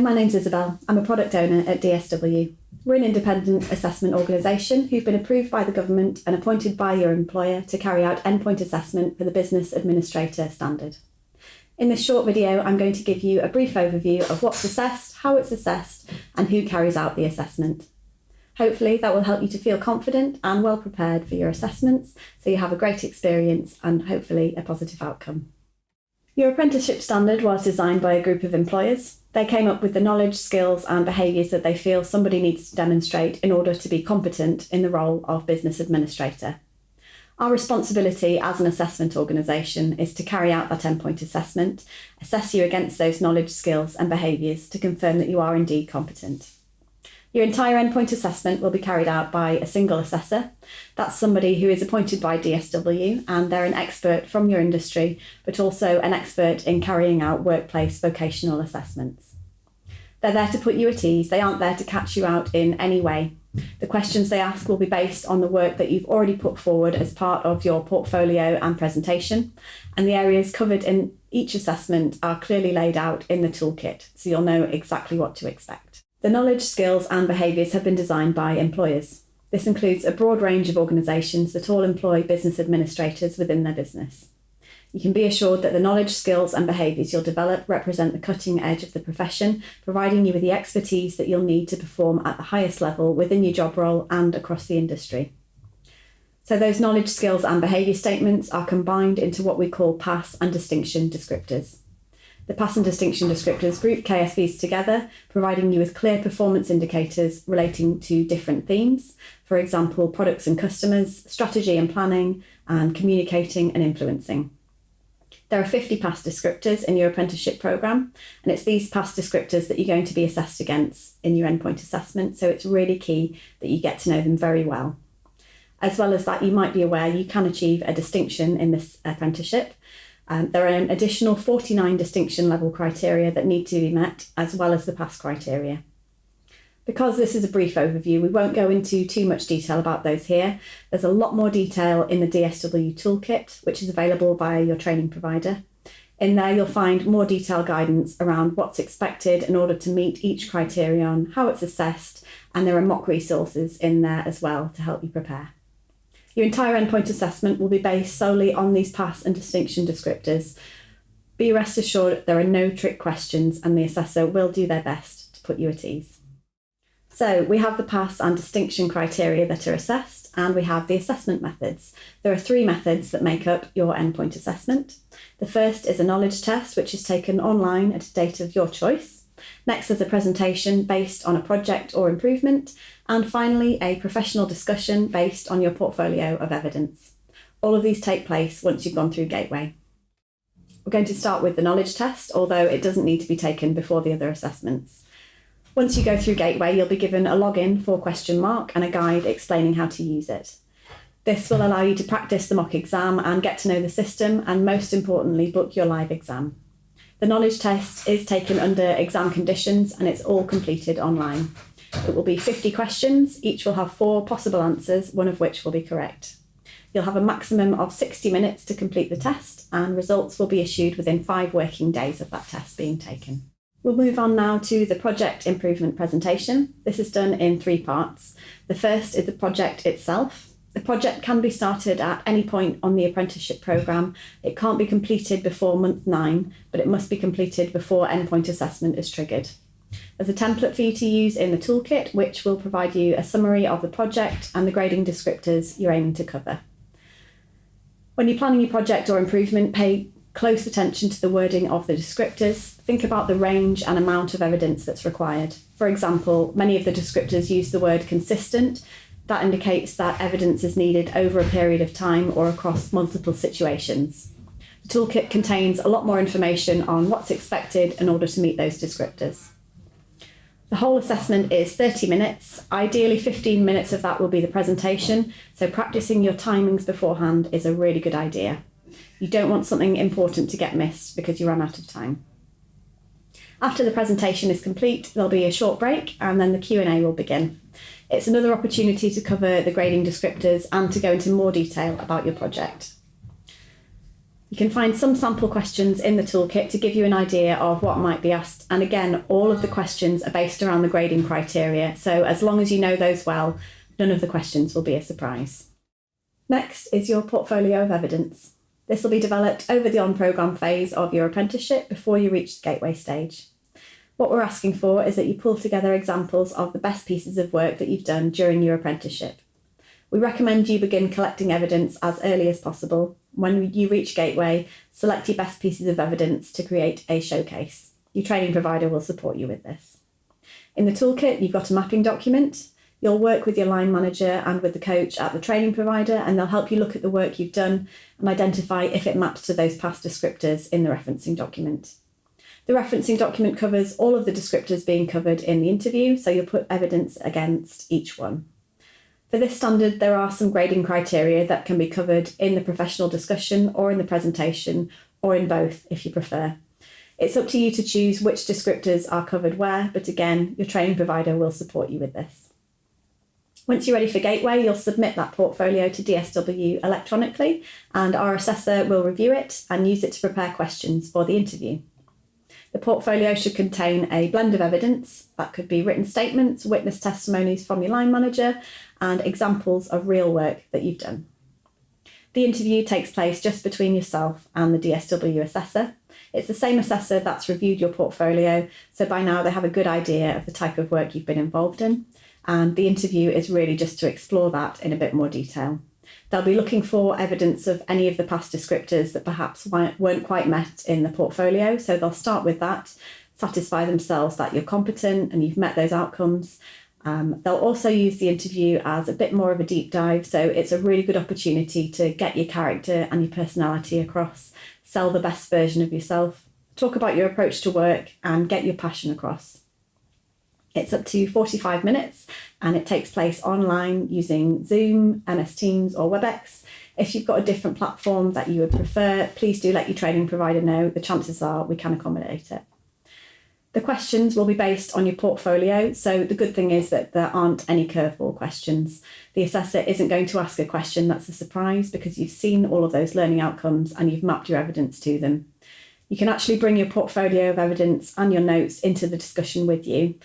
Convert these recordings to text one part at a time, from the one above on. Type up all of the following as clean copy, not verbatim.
my name's Isobel. I'm a product owner at DSW. We're an independent assessment organisation who've been approved by the government and appointed by your employer to carry out endpoint assessment for the Business Administrator Standard. In this short video, I'm going to give you a brief overview of what's assessed, how it's assessed, and who carries out the assessment. Hopefully that will help you to feel confident and well prepared for your assessments, so you have a great experience and hopefully a positive outcome. Your apprenticeship standard was designed by a group of employers. They came up with the knowledge, skills and behaviours that they feel somebody needs to demonstrate in order to be competent in the role of business administrator. Our responsibility as an assessment organisation is to carry out that endpoint assessment, assess you against those knowledge, skills and behaviours to confirm that you are indeed competent. Your entire endpoint assessment will be carried out by a single assessor. That's somebody who is appointed by DSW and they're an expert from your industry, but also an expert in carrying out workplace vocational assessments. They're there to put you at ease. They aren't there to catch you out in any way. The questions they ask will be based on the work that you've already put forward as part of your portfolio and presentation, and the areas covered in each assessment are clearly laid out in the toolkit, so you'll know exactly what to expect. The knowledge, skills and behaviours have been designed by employers. This includes a broad range of organisations that all employ business administrators within their business. You can be assured that the knowledge, skills and behaviours you'll develop represent the cutting edge of the profession, providing you with the expertise that you'll need to perform at the highest level within your job role and across the industry. So those knowledge, skills and behaviour statements are combined into what we call pass and distinction descriptors. The pass and distinction descriptors group KSVs together, providing you with clear performance indicators relating to different themes, for example, products and customers, strategy and planning, and communicating and influencing. There are 50 pass descriptors in your apprenticeship programme, and it's these pass descriptors that you're going to be assessed against in your endpoint assessment, so it's really key that you get to know them very well. As well as that, you might be aware you can achieve a distinction in this apprenticeship. There are an additional 49 distinction level criteria that need to be met, as well as the pass criteria. Because this is a brief overview, we won't go into too much detail about those here. There's a lot more detail in the DSW toolkit, which is available via your training provider. In there, you'll find more detailed guidance around what's expected in order to meet each criterion, how it's assessed, and there are mock resources in there as well to help you prepare. Your entire endpoint assessment will be based solely on these pass and distinction descriptors. Be rest assured there are no trick questions and the assessor will do their best to put you at ease. So we have the pass and distinction criteria that are assessed, and we have the assessment methods. There are 3 methods that make up your endpoint assessment. The first is a knowledge test, which is taken online at a date of your choice. Next is a presentation based on a project or improvement, and finally a professional discussion based on your portfolio of evidence. All of these take place once you've gone through Gateway. We're going to start with the knowledge test, although it doesn't need to be taken before the other assessments. Once you go through Gateway, you'll be given a login for question mark and a guide explaining how to use it. This will allow you to practice the mock exam and get to know the system, and most importantly, book your live exam. The knowledge test is taken under exam conditions and it's all completed online. It will be 50 questions, each will have 4 possible answers, one of which will be correct. You'll have a maximum of 60 minutes to complete the test, and results will be issued within 5 working days of that test being taken. We'll move on now to the project improvement presentation. This is done in 3 parts. The first is the project itself. The project can be started at any point on the apprenticeship programme. It can't be completed before month 9, but it must be completed before endpoint assessment is triggered. There's a template for you to use in the toolkit, which will provide you a summary of the project and the grading descriptors you're aiming to cover. When you're planning your project or improvement, pay close attention to the wording of the descriptors. Think about the range and amount of evidence that's required. For example, many of the descriptors use the word consistent. That indicates that evidence is needed over a period of time or across multiple situations. The toolkit contains a lot more information on what's expected in order to meet those descriptors. The whole assessment is 30 minutes. Ideally, 15 minutes of that will be the presentation, so practicing your timings beforehand is a really good idea. You don't want something important to get missed because you run out of time. After the presentation is complete, there'll be a short break and then the Q&A will begin. It's another opportunity to cover the grading descriptors and to go into more detail about your project. You can find some sample questions in the toolkit to give you an idea of what might be asked. And again, all of the questions are based around the grading criteria. So as long as you know those well, none of the questions will be a surprise. Next is your portfolio of evidence. This will be developed over the on-programme phase of your apprenticeship before you reach the gateway stage. What we're asking for is that you pull together examples of the best pieces of work that you've done during your apprenticeship. We recommend you begin collecting evidence as early as possible. When you reach gateway, select your best pieces of evidence to create a showcase. Your training provider will support you with this. In the toolkit, you've got a mapping document. You'll work with your line manager and with the coach at the training provider, and they'll help you look at the work you've done and identify if it maps to those past descriptors in the referencing document. The referencing document covers all of the descriptors being covered in the interview, so you'll put evidence against each one. For this standard, there are some grading criteria that can be covered in the professional discussion or in the presentation, or in both if you prefer. It's up to you to choose which descriptors are covered where, but again, your training provider will support you with this. Once you're ready for gateway, you'll submit that portfolio to DSW electronically, and our assessor will review it and use it to prepare questions for the interview. The portfolio should contain a blend of evidence. That could be written statements, witness testimonies from your line manager, and examples of real work that you've done. The interview takes place just between yourself and the DSW assessor. It's the same assessor that's reviewed your portfolio, so by now they have a good idea of the type of work you've been involved in, and the interview is really just to explore that in a bit more detail. They'll be looking for evidence of any of the past descriptors that perhaps weren't quite met in the portfolio, so they'll start with that, satisfy themselves that you're competent and you've met those outcomes. They'll also use the interview as a bit more of a deep dive, so it's a really good opportunity to get your character and your personality across, sell the best version of yourself, talk about your approach to work, and get your passion across. It's up to 45 minutes and it takes place online using Zoom, MS Teams or WebEx. If you've got a different platform that you would prefer, please do let your training provider know. The chances are we can accommodate it. The questions will be based on your portfolio, so the good thing is that there aren't any curveball questions. The assessor isn't going to ask a question that's a surprise because you've seen all of those learning outcomes and you've mapped your evidence to them. You can actually bring your portfolio of evidence and your notes into the discussion with you.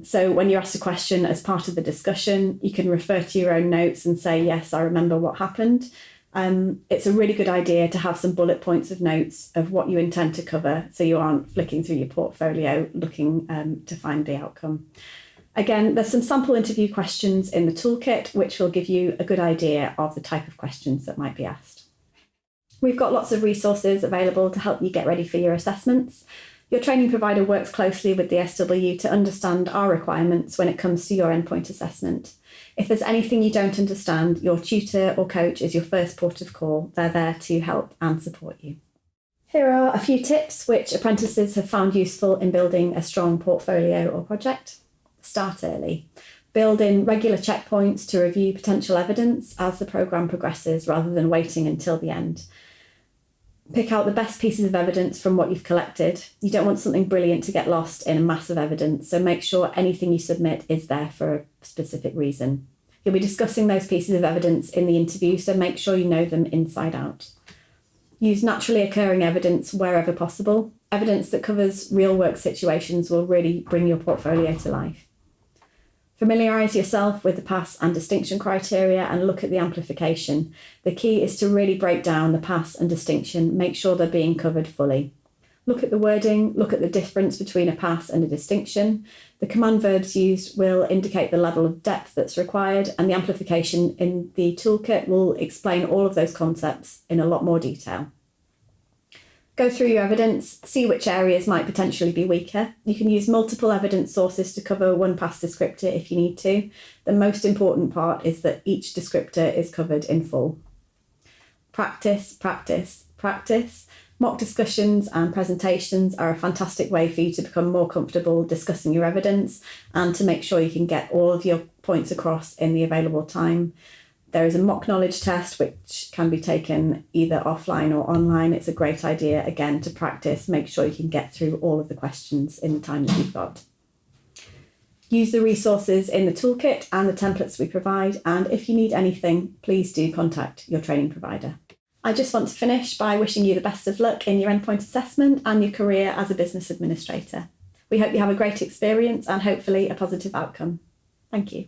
So when you're asked a question as part of the discussion, you can refer to your own notes and say, yes, I remember what happened. It's a really good idea to have some bullet points of notes of what you intend to cover so you aren't flicking through your portfolio looking to find the outcome. Again, there's some sample interview questions in the toolkit, which will give you a good idea of the type of questions that might be asked. We've got lots of resources available to help you get ready for your assessments. Your training provider works closely with the SW to understand our requirements when it comes to your endpoint assessment. If there's anything you don't understand, your tutor or coach is your first port of call. They're there to help and support you. Here are a few tips which apprentices have found useful in building a strong portfolio or project. Start early. Build in regular checkpoints to review potential evidence as the programme progresses rather than waiting until the end. Pick out the best pieces of evidence from what you've collected. You don't want something brilliant to get lost in a mass of evidence, so make sure anything you submit is there for a specific reason. You'll be discussing those pieces of evidence in the interview, so make sure you know them inside out. Use naturally occurring evidence wherever possible. Evidence that covers real work situations will really bring your portfolio to life. Familiarise yourself with the pass and distinction criteria and look at the amplification. The key is to really break down the pass and distinction, make sure they're being covered fully. Look at the wording, look at the difference between a pass and a distinction. The command verbs used will indicate the level of depth that's required, and the amplification in the toolkit will explain all of those concepts in a lot more detail. Go through your evidence, see which areas might potentially be weaker. You can use multiple evidence sources to cover one past descriptor if you need to. The most important part is that each descriptor is covered in full. Practice, practice, practice. Mock discussions and presentations are a fantastic way for you to become more comfortable discussing your evidence and to make sure you can get all of your points across in the available time. There is a mock knowledge test which can be taken either offline or online. It's a great idea, again, to practice. Make sure you can get through all of the questions in the time that you've got. Use the resources in the toolkit and the templates we provide. And if you need anything, please do contact your training provider. I just want to finish by wishing you the best of luck in your endpoint assessment and your career as a business administrator. We hope you have a great experience and hopefully a positive outcome. Thank you.